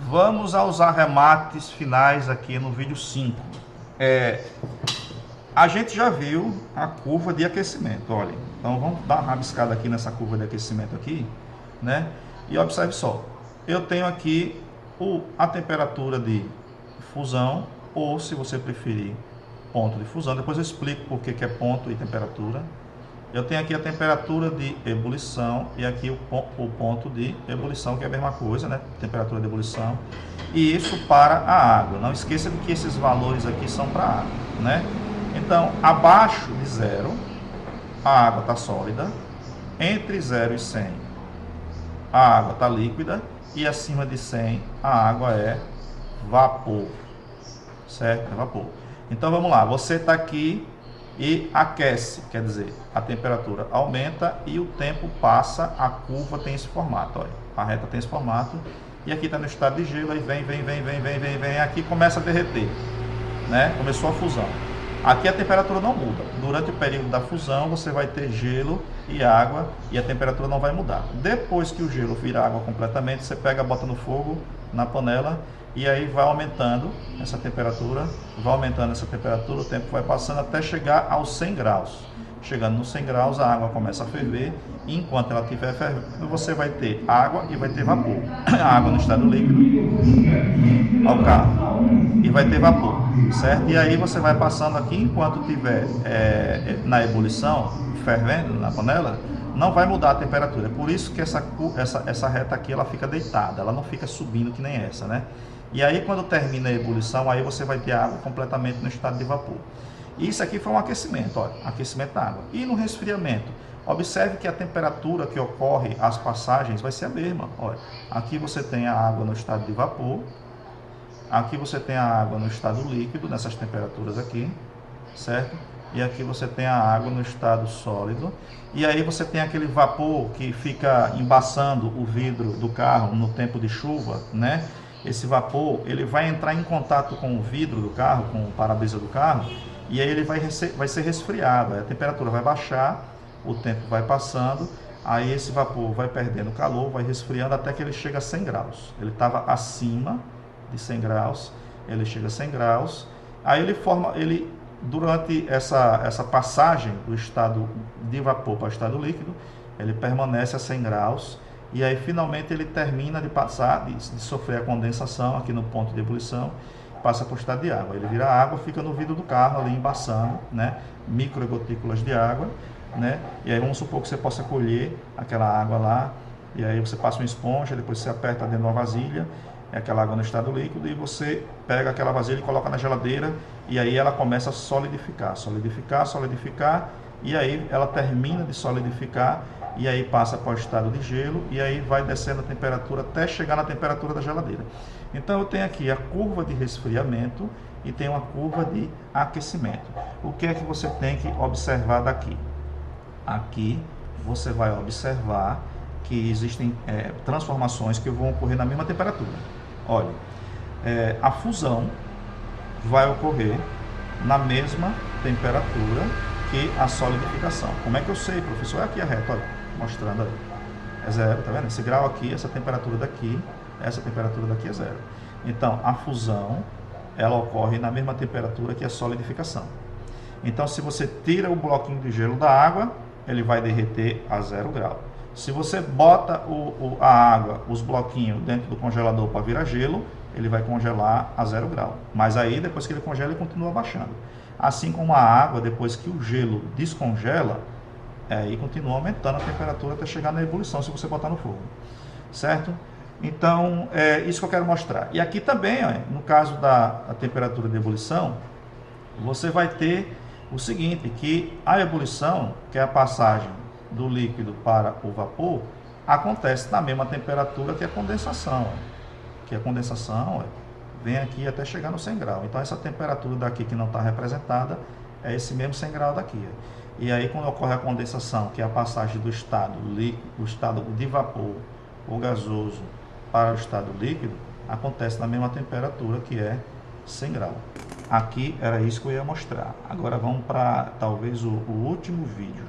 Vamos aos arremates finais aqui no vídeo 5. A gente já viu a curva de aquecimento, olha. Então vamos dar uma rabiscada aqui nessa curva de aquecimento aqui, né? E observe só, eu tenho aqui a temperatura de fusão, ou se você preferir, ponto de fusão. Depois eu explico por que é ponto e temperatura. Eu tenho aqui a temperatura de ebulição e aqui o ponto de ebulição, que é a mesma coisa, né? Temperatura de ebulição. E isso para a água. Não esqueça de que esses valores aqui são para a água, né? Então, abaixo de 0, a água está sólida. Entre 0 e 100, a água está líquida. E acima de 100, a água é vapor. Certo? É vapor. Então, vamos lá. Você está aqui e aquece, quer dizer, a temperatura aumenta e o tempo passa, a curva tem esse formato, olha, a reta tem esse formato, e aqui está no estado de gelo, aí vem, aqui começa a derreter, né? Começou a fusão. Aqui a temperatura não muda, durante o período da fusão você vai ter gelo e água e a temperatura não vai mudar. Depois que o gelo vira água completamente, você pega, bota no fogo, na panela, e aí vai aumentando essa temperatura, o tempo vai passando até chegar aos 100 graus. Chegando nos 100 graus, a água começa a ferver, e enquanto ela estiver fervendo, você vai ter água e vai ter vapor. A água no estado líquido, ao carro, e vai ter vapor, certo? E aí você vai passando aqui, enquanto estiver na ebulição, fervendo na panela, não vai mudar a temperatura. É por isso que essa reta aqui ela fica deitada, ela não fica subindo que nem essa, né? E aí quando termina a ebulição, aí você vai ter a água completamente no estado de vapor. Isso aqui foi um aquecimento, olha, aquecimento da água. E no resfriamento, observe que a temperatura que ocorre as passagens vai ser a mesma. Olha, aqui você tem a água no estado de vapor, aqui você tem a água no estado líquido, nessas temperaturas aqui, certo? E aqui você tem a água no estado sólido. E aí você tem aquele vapor que fica embaçando o vidro do carro no tempo de chuva, né? Esse vapor, ele vai entrar em contato com o vidro do carro, com o para-brisa do carro, e aí ele vai ser resfriado, a temperatura vai baixar, o tempo vai passando, aí esse vapor vai perdendo calor, vai resfriando até que ele chega a 100 graus. Ele estava acima de 100 graus, ele chega a 100 graus, aí durante essa passagem do estado de vapor para o estado líquido, ele permanece a 100 graus, e aí finalmente ele termina de passar, de sofrer a condensação aqui no ponto de ebulição, passa para o estado de água. Ele vira água, fica no vidro do carro ali embaçando, né? Microgotículas de água, né? E aí vamos supor que você possa colher aquela água lá, e aí você passa uma esponja, depois você aperta dentro de uma vasilha, aquela água no estado líquido, e você pega aquela vasilha e coloca na geladeira, e aí ela começa a solidificar, e aí ela termina de solidificar, e aí passa para o estado de gelo, e aí vai descendo a temperatura até chegar na temperatura da geladeira. Então eu tenho aqui a curva de resfriamento e tenho a curva de aquecimento. O que é que você tem que observar daqui? Aqui você vai observar que existem transformações que vão ocorrer na mesma temperatura. Olha, a fusão vai ocorrer na mesma temperatura que a solidificação. Como é que eu sei, professor? É aqui a reta, olha, mostrando aí. É 0, tá vendo? Esse grau aqui, essa temperatura daqui é 0. Então, a fusão, ela ocorre na mesma temperatura que a solidificação. Então, se você tira o bloquinho de gelo da água, ele vai derreter a 0 grau. Se você bota a água, os bloquinhos dentro do congelador para virar gelo, ele vai congelar a 0 grau. Mas aí, depois que ele congela, ele continua baixando. Assim como a água, depois que o gelo descongela, aí continua aumentando a temperatura até chegar na ebulição, se você botar no fogo. Certo? Então, é isso que eu quero mostrar. E aqui também, ó, no caso da temperatura de ebulição, você vai ter o seguinte, que a ebulição, que é a passagem do líquido para o vapor, acontece na mesma temperatura que a condensação. Que a condensação vem aqui até chegar no 100 graus. Então essa temperatura daqui que não está representada é esse mesmo 100 graus daqui. E aí quando ocorre a condensação, que é a passagem do estado líquido, o estado de vapor ou gasoso para o estado líquido, acontece na mesma temperatura que é 100 graus. Aqui era isso que eu ia mostrar. Agora vamos para talvez o último vídeo.